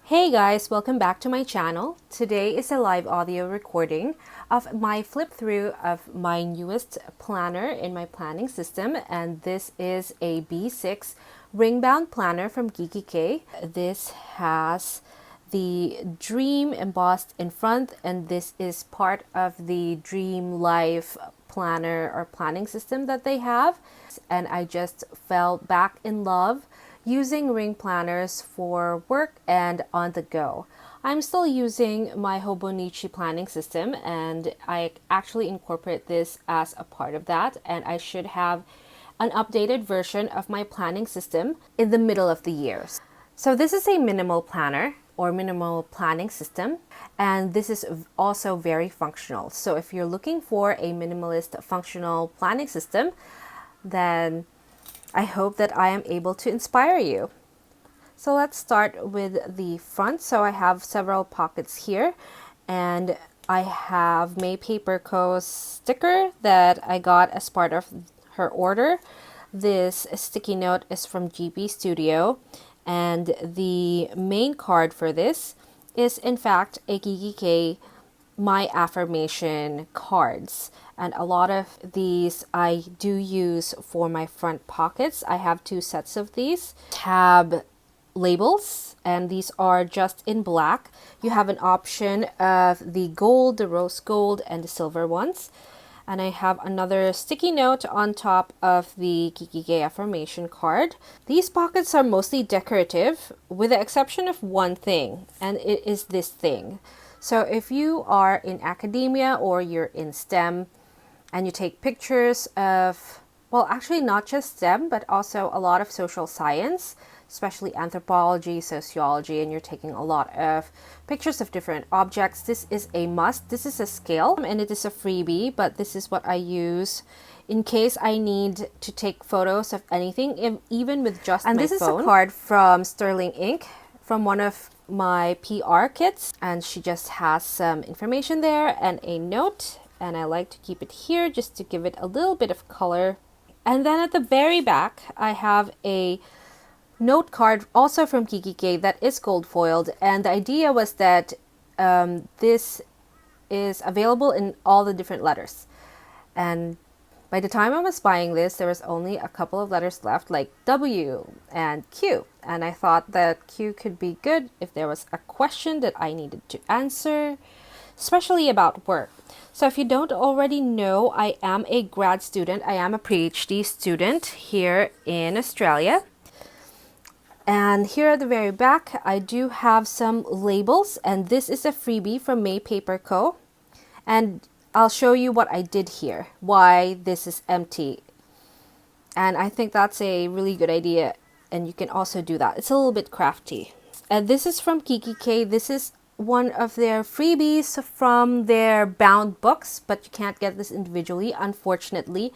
Hey guys, welcome back to my channel. Today is a live audio recording of my flip through of my newest planner in my planning system, and this is a B6 ring bound planner from Kikki.K. This has the dream embossed in front, and this is part of the Dream Life planner or planning system that they have, and I just fell back in love using ring planners for work and on the go. I'm still using my Hobonichi planning system, and I actually incorporate this as a part of that, and I should have an updated version of my planning system in the middle of the year. So this is a minimal planner or minimal planning system, and this is also very functional. So if you're looking for a minimalist functional planning system, then I hope that I am able to inspire you. So let's start with the front. So I have several pockets here, and I have Maypaperco's sticker that I got as part of her order. This sticky note is from GP Studio, and the main card for this is in fact a Kikki.K My Affirmation cards, and a lot of these I do use for my front pockets. I have two sets of these tab labels, and these are just in black. You have an option of the gold, the rose gold, and the silver ones. And I have another sticky note on top of the Kikki.K affirmation card. These pockets are mostly decorative with the exception of one thing, and it is this thing. So if you are in academia or you're in STEM and you take pictures of, well, actually not just STEM, but also a lot of social science, especially anthropology, sociology, and you're taking a lot of pictures of different objects, this is a must. This is a scale, and it is a freebie, but this is what I use in case I need to take photos of anything, even with just my phone. And this is a card from sterlingink, from one of my PR kits, and she just has some information there and a note, and I like to keep it here just to give it a little bit of color. And then at the very back I have a note card also from Kikki.K that is gold foiled, and the idea was that this is available in all the different letters, and by the time I was buying this, there was only a couple of letters left, like W and Q. And I thought that Q could be good if there was a question that I needed to answer, especially about work. So if you don't already know, I am a grad student. I am a PhD student here in Australia. And here at the very back, I do have some labels, and this is a freebie from Maypaperco. And I'll show you what I did here, why this is empty. And I think that's a really good idea, and you can also do that. It's a little bit crafty. And this is from Kikki.K. This is one of their freebies from their bound books, but you can't get this individually, unfortunately.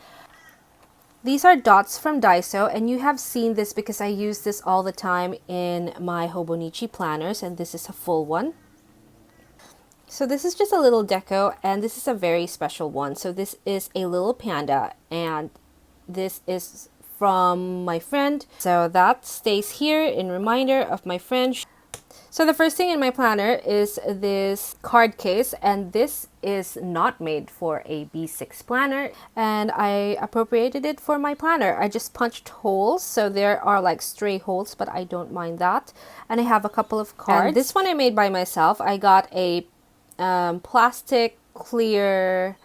These are dots from Daiso, and you have seen this because I use this all the time in my Hobonichi planners, and this is a full one. So this is just a little deco, and this is a very special one. So this is a little panda, and this is from my friend. So that stays here in reminder of my friend. So the first thing in my planner is this card case, and this is not made for a B6 planner, and I appropriated it for my planner. I just punched holes, so there are like stray holes, but I don't mind that. And I have a couple of cards. And this one I made by myself. I got a plastic clear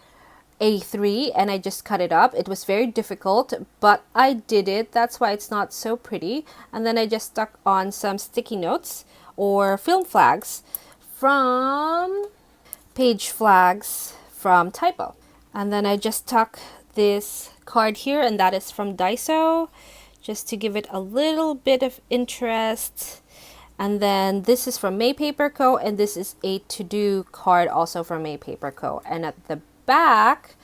A3, and I just cut it up. It was very difficult, but I did it. That's why it's not so pretty. And then I just stuck on some sticky notes or film flags from page flags from Typo. And then I just tuck this card here, and that is from Daiso, just to give it a little bit of interest. And then this is from Maypaperco, and this is a to-do card also from Maypaperco. And at the back,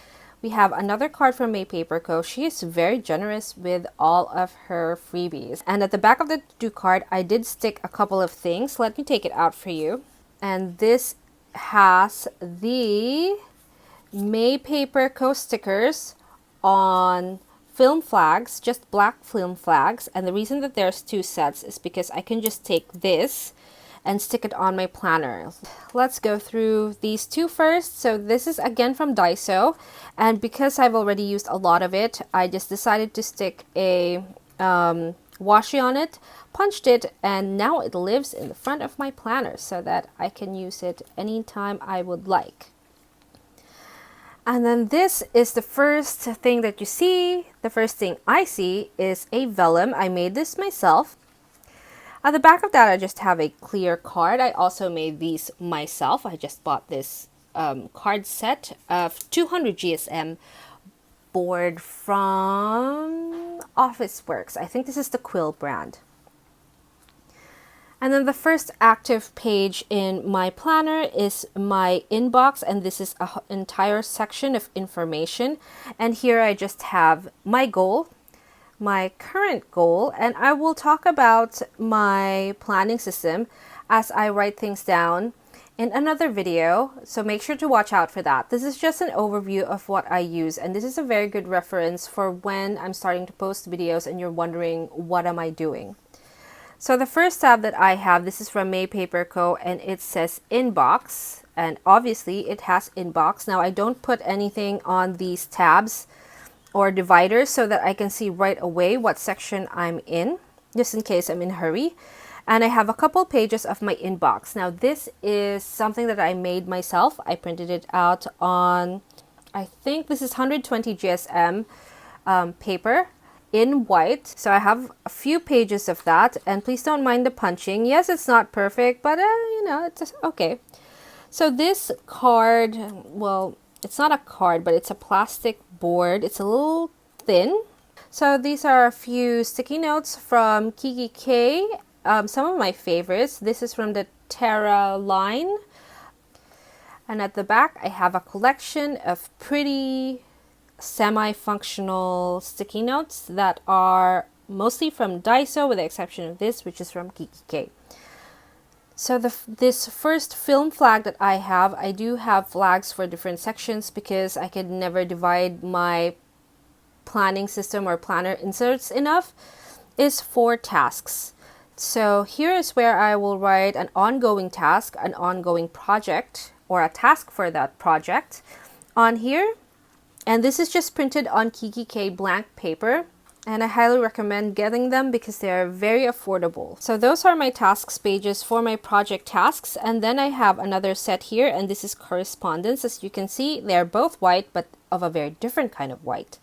we have another card from Maypaperco. She is very generous with all of her freebies. And at the back of the to-do card, I did stick a couple of things. Let me take it out for you. And this has the Maypaperco stickers on film flags, just black film flags. And the reason that there's two sets is because I can just take this and stick it on my planner. Let's go through these two first. So this is again from Daiso, and because I've already used a lot of it, I just decided to stick a washi on it, punched it, and now it lives in the front of my planner so that I can use it anytime I would like. And then this is the first thing that you see. The first thing I see is a vellum. I made this myself. At the back of that, I just have a clear card. I also made these myself. I just bought this card set of 200 GSM board from Officeworks. I think this is the Quill brand. And then the first active page in my planner is my inbox, and this is an entire section of information. And here I just have my goal, my current goal, and I will talk about my planning system as I write things down in another video, so make sure to watch out for that. This is just an overview of what I use, and this is a very good reference for when I'm starting to post videos and you're wondering, what am I doing? So the first tab that I have, this is from Maypaperco, and it says inbox, and obviously it has inbox. Now I don't put anything on these tabs or dividers so that I can see right away what section I'm in, just in case I'm in a hurry. And I have a couple pages of my inbox. Now this is something that I made myself. I printed it out on, I think this is 120 GSM paper in white. So I have a few pages of that, and please don't mind the punching. Yes, it's not perfect, but you know, it's okay. So this card, well, it's not a card, but it's a plastic board. It's a little thin. So these are a few sticky notes from Kikki.K. Some of my favorites. This is from the Terra line. And at the back, I have a collection of pretty semi-functional sticky notes that are mostly from Daiso, with the exception of this, which is from Kikki.K. So this first film flag that I have, I do have flags for different sections because I could never divide my planning system or planner inserts enough, is 4 tasks. So here is where I will write an ongoing task, an ongoing project, or a task for that project on here. And this is just printed on Kikki.K blank paper, and I highly recommend getting them because they are very affordable. So those are my tasks pages for my project tasks, and then I have another set here, and this is correspondence. As you can see, they're both white, but of a very different kind of white.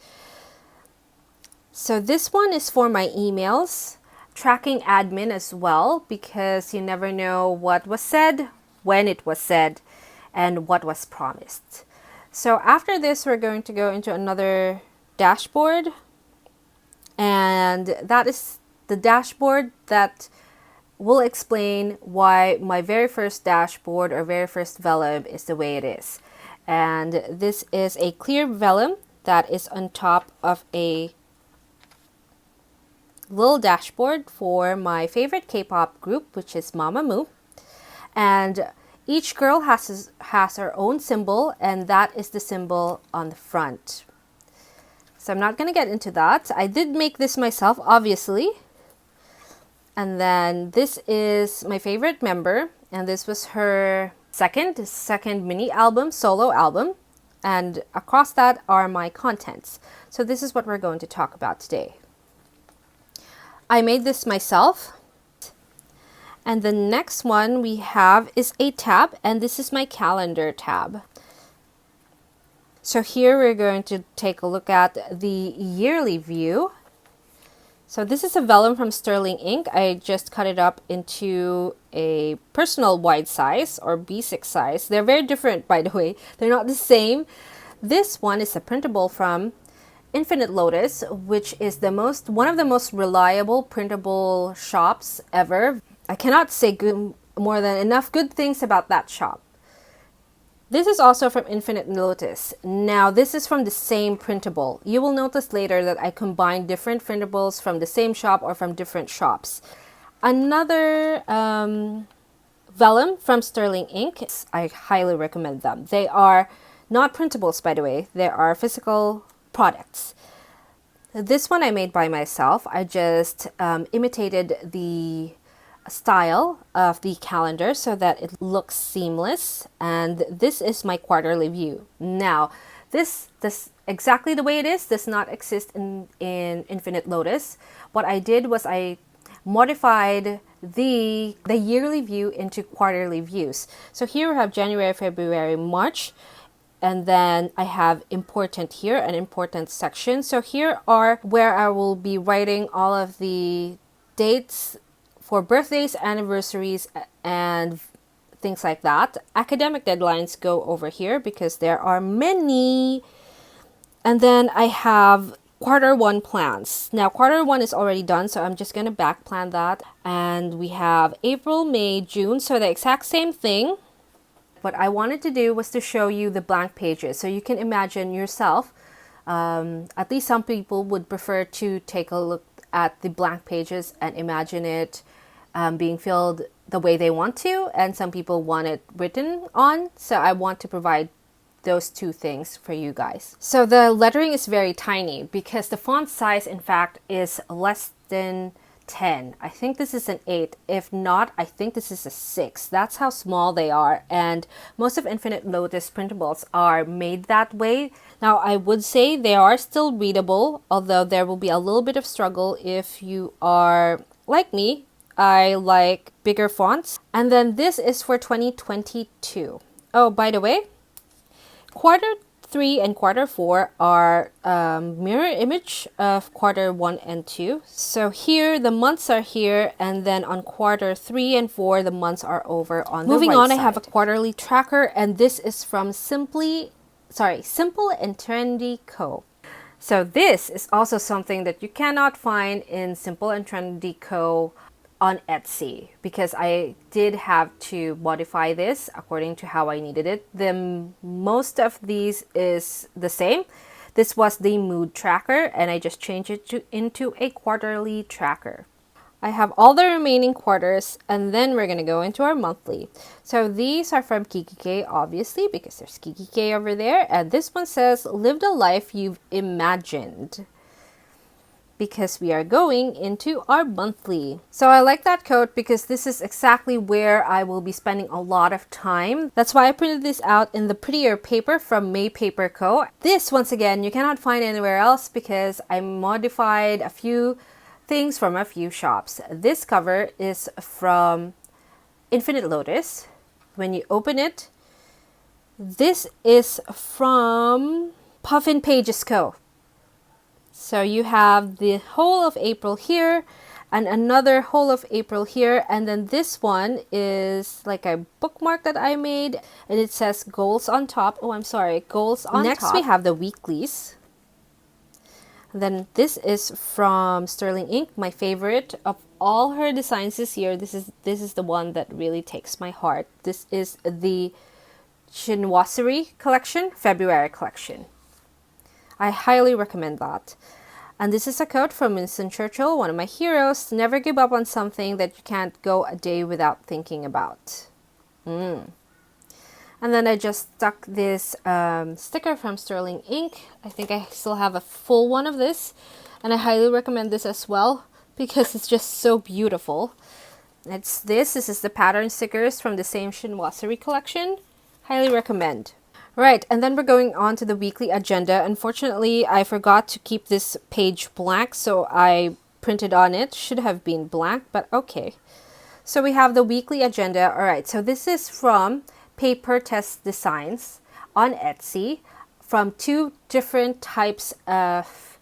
So this one is for my emails, tracking admin as well, because you never know what was said, when it was said, and what was promised. So after this, we're going to go into another dashboard, and that is the dashboard that will explain why my very first dashboard or very first vellum is the way it is. And this is a clear vellum that is on top of a little dashboard for my favorite K-pop group, which is MAMAMOO. And each girl has her own symbol, and that is the symbol on the front. So I'm not going to get into that. I did make this myself, obviously. And then this is my favorite member, and this was her second mini album, solo album. And across that are my contents. So this is what we're going to talk about today. I made this myself. And the next one we have is a tab, and this is my calendar tab. So here we're going to take a look at the yearly view. So this is a vellum from sterlingink. I just cut it up into a personal wide size or B6 size. They're very different, by the way. They're not the same. This one is a printable from Infinite Lotus, which is one of the most reliable printable shops ever. I cannot say more than enough good things about that shop. This is also from Infinite Lotus. Now this is from the same printable. You will notice later that I combined different printables from the same shop or from different shops. Another vellum from sterlingink. I highly recommend them. They are not printables, by the way. They are physical products. This one I made by myself. I just imitated the style of the calendar so that it looks seamless. And this is my quarterly view. Now, this exactly the way it is does not exist in Infinite Lotus. What I did was I modified the yearly view into quarterly views. So here we have January, February, March, and then I have important here, an important section. So here are where I will be writing all of the dates for birthdays, anniversaries, and things like that. Academic deadlines go over here because there are many. And then I have quarter one plans. Now quarter one is already done, so I'm just going to back plan that. And we have April, May, June, so the exact same thing. What I wanted to do was to show you the blank pages so you can imagine yourself. At least some people would prefer to take a look at the blank pages and imagine it being filled the way they want to, and some people want it written on. So I want to provide those two things for you guys. So the lettering is very tiny because the font size in fact is less than 10. I think this is an 8. If not, I think this is a 6. That's how small they are, and most of Infinite Lotus printables are made that way. Now I would say they are still readable, although there will be a little bit of struggle if you are like me. I like bigger fonts. And then this is for 2022. Oh, by the way, quarter 3 and quarter 4 are mirror image of quarter 1 and 2. So here the months are here, and then on quarter 3 and 4 the months are over on the right side. Moving on, I have a quarterly tracker, and this is from Simple and Trendy Co. So this is also something that you cannot find in Simple and Trendy Co. on Etsy, because I did have to modify this according to how I needed it. Most of these is the same. This was the mood tracker, and I just changed it into a quarterly tracker. I have all the remaining quarters, and then we're going to go into our monthly. So these are from Kikki.K, obviously, because there's Kikki.K over there. And this one says, live the life you've imagined, because we are going into our monthly. So I like that quote because this is exactly where I will be spending a lot of time. That's why I printed this out in the prettier paper from Maypaperco. This, once again, you cannot find anywhere else because I modified a few things from a few shops. This cover is from Infinite Lotus. When you open it, this is from Puffinpagesco. So you have the whole of April here and another whole of April here. And then this one is like a bookmark that I made, and it says goals on top. Oh, I'm sorry, goals on top. Next we have the weeklies. And then this is from sterlingink, my favorite of all her designs this year. This is the one that really takes my heart. This is the chinoiserie collection, February collection. I highly recommend that. And this is a quote from Winston Churchill, one of my heroes. Never give up on something that you can't go a day without thinking about. And then I just stuck this sticker from sterlingink. I think I still have a full one of this. And I highly recommend this as well because it's just so beautiful. This is the pattern stickers from the same chinoiserie collection. Highly recommend. Right, and then we're going on to the weekly agenda. Unfortunately, I forgot to keep this page blank, so I printed on it. Should have been blank, but okay. So we have the weekly agenda. All right, so this is from papertessdesigns on Etsy, from 2 different types of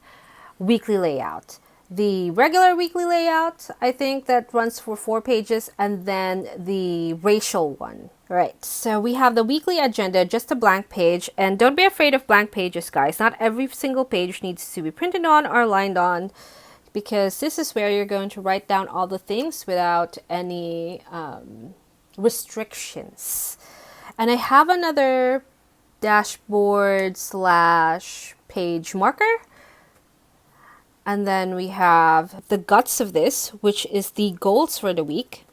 weekly layout. The regular weekly layout, I think that runs for 4 pages, and then the racial one. Right, so we have the weekly agenda, just a blank page, and don't be afraid of blank pages, guys. Not every single page needs to be printed on or lined on, because this is where you're going to write down all the things without any restrictions. And I have another dashboard / page marker. And then we have the guts of this, which is the goals for the week.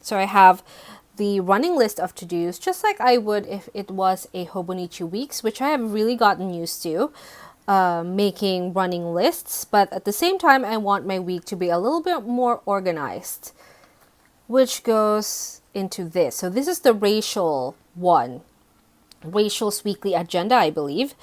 So I have the running list of to-dos, just like I would if it was a Hobonichi Weeks, which I have really gotten used to making running lists. But at the same time, I want my week to be a little bit more organized. which goes into this. So this is the racial one, Racial's weekly agenda, I believe.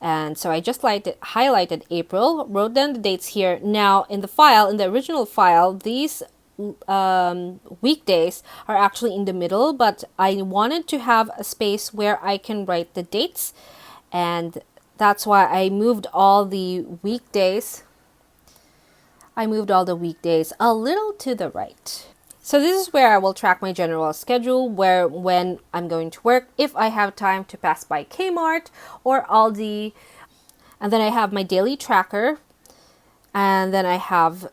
And so I just highlighted April, wrote down the dates here. Now in the file, in the original file, these weekdays are actually in the middle, but I wanted to have a space where I can write the dates, and that's why I moved all the weekdays. I moved all the weekdays a little to the right. So this is where I will track my general schedule, when I'm going to work, if I have time to pass by Kmart or Aldi. And then I have my daily tracker. And then I have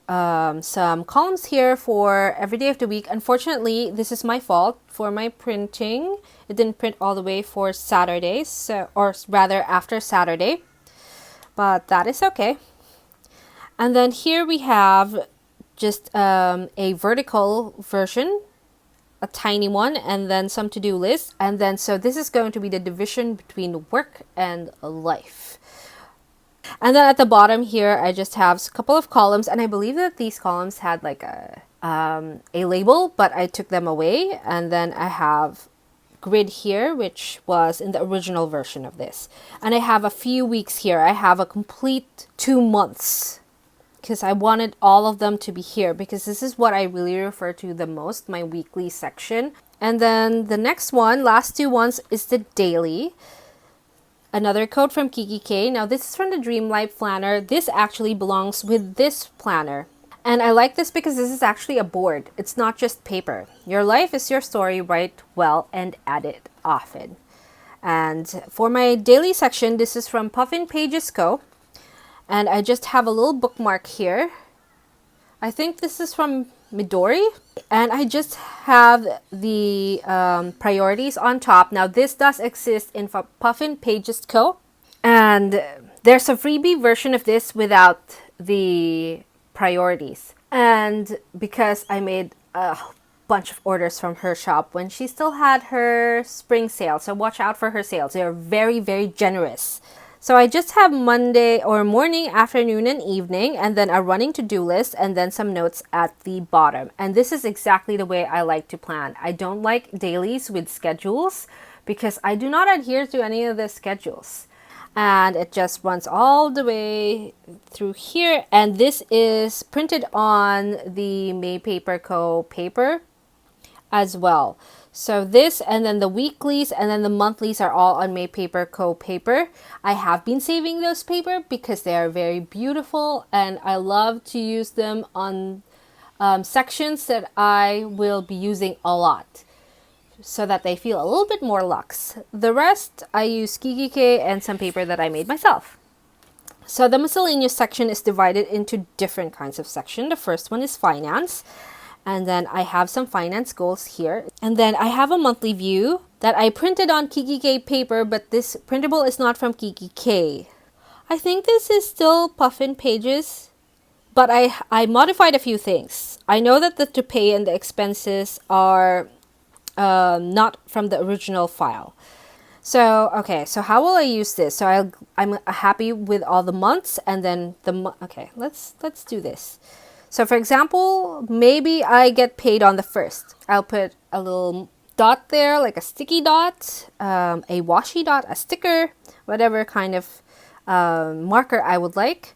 some columns here for every day of the week. Unfortunately, this is my fault for my printing. It didn't print all the way for Saturdays, or rather after Saturday. But that is okay. And then here we have just a vertical version, a tiny one, and then some to-do lists. And then so this is going to be the division between work and life. And then at the bottom here, I just have a couple of columns, and I believe that these columns had like a label, but I took them away. And then I have grid here, which was in the original version of this. And I have a few weeks here. I have a complete 2 months, because I wanted all of them to be here, because this is what I really refer to the most, my weekly section. And then the next one, last 2 ones, is the daily. Another code from Kikki.K. Now this is from the Dream Life planner. This actually belongs with this planner. And I like this because this is actually a board. It's not just paper. Your life is your story. Write well and add it often. And for my daily section, this is from Puffinpagesco. And I just have a little bookmark here. I think this is from Midori. And I just have the priorities on top. Now this does exist in Puffinpagesco. And there's a freebie version of this without the priorities. And because I made a bunch of orders from her shop when she still had her spring sale. So watch out for her sales. They're very, very generous. So I just have Monday or morning, afternoon, and evening, and then a running to-do list, and then some notes at the bottom. And this is exactly the way I like to plan. I don't like dailies with schedules because I do not adhere to any of the schedules. And it just runs all the way through here. And this is printed on the Maypaperco paper as well. So this, and then the weeklies, and then the monthlies are all on Maypaperco paper. I have been saving those paper because they are very beautiful, and I love to use them on sections that I will be using a lot, so that they feel a little bit more luxe. The rest, I use Kikki.K and some paper that I made myself. So the miscellaneous section is divided into different kinds of sections. The first one is finance. And then I have some finance goals here. And then I have a monthly view that I printed on Kikki.K paper, but this printable is not from Kikki.K. I think this is still Puffin Pages, but I modified a few things. I know that the to pay and the expenses are not from the original file. So, okay, so how will I use this? So I'm happy with all the months, and then okay, let's do this. So for example, maybe I get paid on the 1st. I'll put a little dot there, like a sticky dot, a washi dot, a sticker, whatever kind of marker I would like.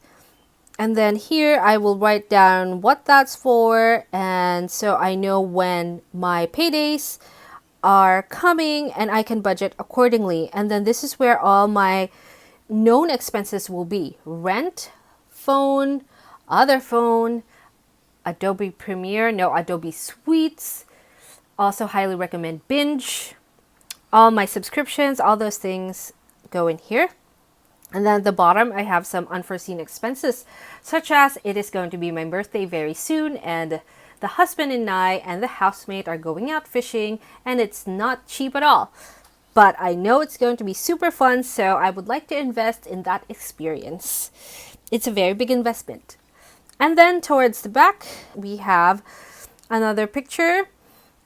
And then here I will write down what that's for, and so I know when my paydays are coming and I can budget accordingly. And then this is where all my known expenses will be: rent, phone, other phone, Adobe Premiere, no, Adobe Suites. Also highly recommend Binge. All my subscriptions, all those things go in here. And then at the bottom, I have some unforeseen expenses, such as it is going to be my birthday very soon, and the husband and I and the housemate are going out fishing, and it's not cheap at all. But I know it's going to be super fun, so I would like to invest in that experience. It's a very big investment. And then towards the back, we have another picture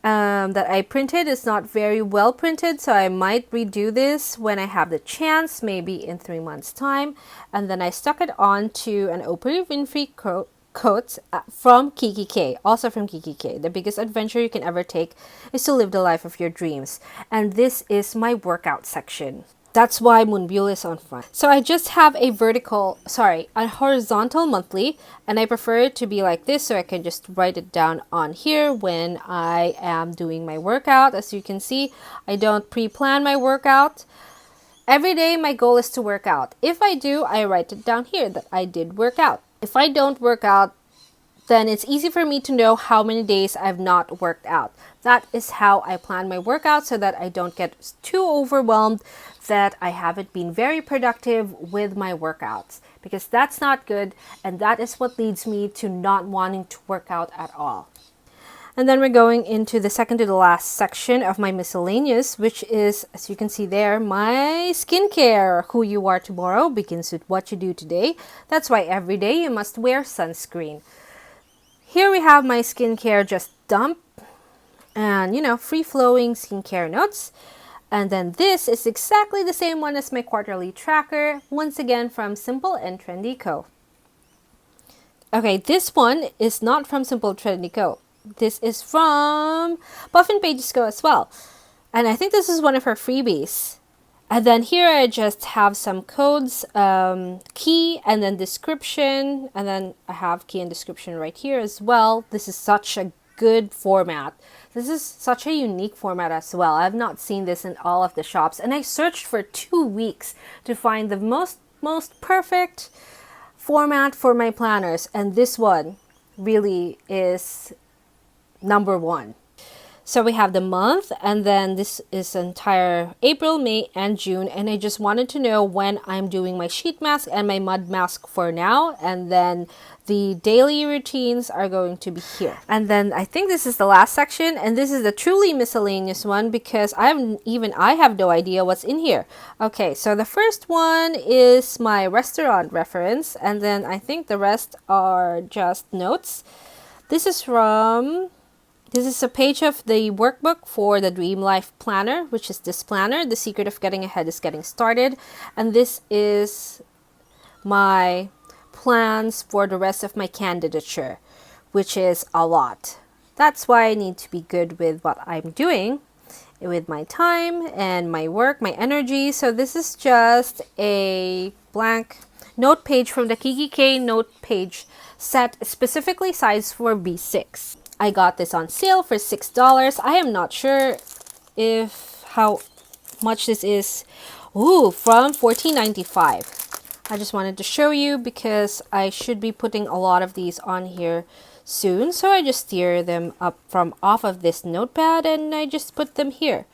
that I printed. It's not very well printed, so I might redo this when I have the chance, maybe in 3 months' time. And then I stuck it onto an Oprah Winfrey quote from Kikki.K, also from Kikki.K. The biggest adventure you can ever take is to live the life of your dreams. And this is my workout section. That's why Moonbyul is on front. So I just have a horizontal monthly, and I prefer it to be like this so I can just write it down on here when I am doing my workout. As you can see, I don't pre-plan my workout. Every day my goal is to work out. If I do, I write it down here that I did work out. If I don't work out, then it's easy for me to know how many days I've not worked out. That is how I plan my workout so that I don't get too overwhelmed that I haven't been very productive with my workouts, because that's not good, and that is what leads me to not wanting to work out at all. And then we're going into the second to the last section of my miscellaneous, which is, as you can see there, my skincare. Who you are tomorrow begins with what you do today. That's why every day you must wear sunscreen. Here we have my skincare just dump and, free-flowing skincare notes. And then this is exactly the same one as my quarterly tracker, once again from simpleandtrendyco. Okay, this one is not from simpleandtrendyco. This is from Puffinpagesco as well. And I think this is one of her freebies. And then here I just have some codes, key, and then description. And then I have key and description right here as well. This is such a good format. This is such a unique format as well. I've not seen this in all of the shops. And I searched for 2 weeks to find the most perfect format for my planners. And this one really is number one. So we have the month, and then this is entire April, May, and June. And I just wanted to know when I'm doing my sheet mask and my mud mask for now. And then the daily routines are going to be here. And then I think this is the last section, and this is the truly miscellaneous one because I have no idea what's in here. Okay, so the first one is my restaurant reference, and then I think the rest are just notes. This is a page of the workbook for the Dream Life Planner, which is this planner. The secret of getting ahead is getting started. And this is my plans for the rest of my candidature, which is a lot. That's why I need to be good with what I'm doing with my time and my work, my energy. So this is just a blank note page from the Kikki.K note page set, specifically sized for B6. I got this on sale for $6. I am not sure how much this is. Ooh, from $14.95. I just wanted to show you because I should be putting a lot of these on here soon. So I just steer them up from off of this notepad and I just put them here.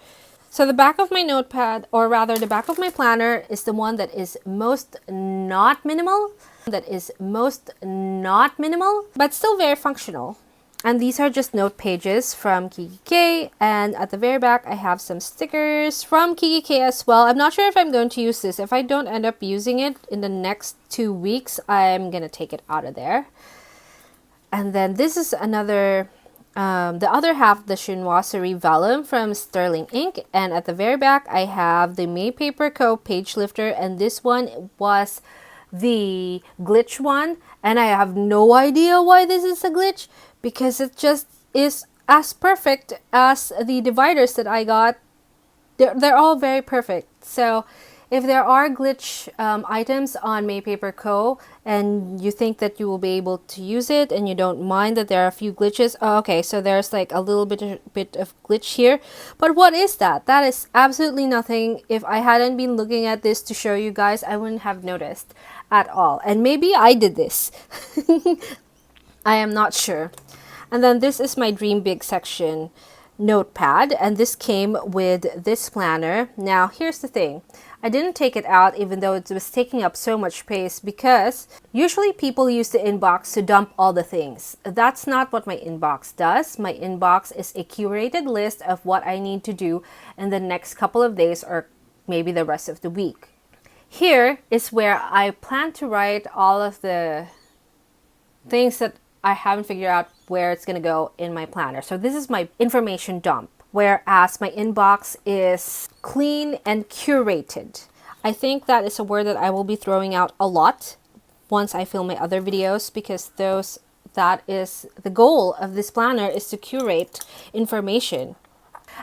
So the back of my notepad, or rather the back of my planner, is the one that is most not minimal. But still very functional. And these are just note pages from Kikki.K, and at the very back I have some stickers from Kikki.K as well. I'm not sure if I'm going to use this. If I don't end up using it in the next 2 weeks, I'm gonna take it out of there. And then this is another, the other half, the chinoiserie vellum from sterlingink, and at the very back I have the Maypaperco page lifter, and this one was the glitch one, and I have no idea why this is a glitch, because it just is as perfect as the dividers that I got. They're all very perfect. So if there are glitch items on Maypaperco and you think that you will be able to use it and you don't mind that there are a few glitches, okay, so there's like a little bit of glitch here. But what is that? That is absolutely nothing. If I hadn't been looking at this to show you guys, I wouldn't have noticed at all. And maybe I did this. I am not sure. And then this is my Dream Big section notepad, and this came with this planner. Now here's the thing, I didn't take it out even though it was taking up so much space, because usually people use the inbox to dump all the things. That's not what my inbox does. My inbox is a curated list of what I need to do in the next couple of days or maybe the rest of the week. Here is where I plan to write all of the things that I haven't figured out where it's going to go in my planner. So this is my information dump, whereas my inbox is clean and curated. I think that is a word that I will be throwing out a lot once I film my other videos, because those That is the goal of this planner, is to curate information.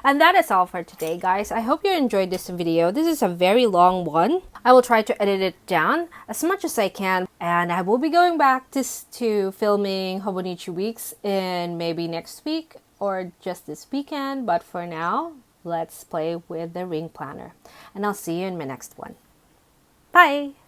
And that is all for today, guys. I hope you enjoyed this video. This is a very long one. I will try to edit it down as much as I can. And I will be going back to filming Hobonichi Weeks in maybe next week or just this weekend. But for now, let's play with the ring planner. And I'll see you in my next one. Bye!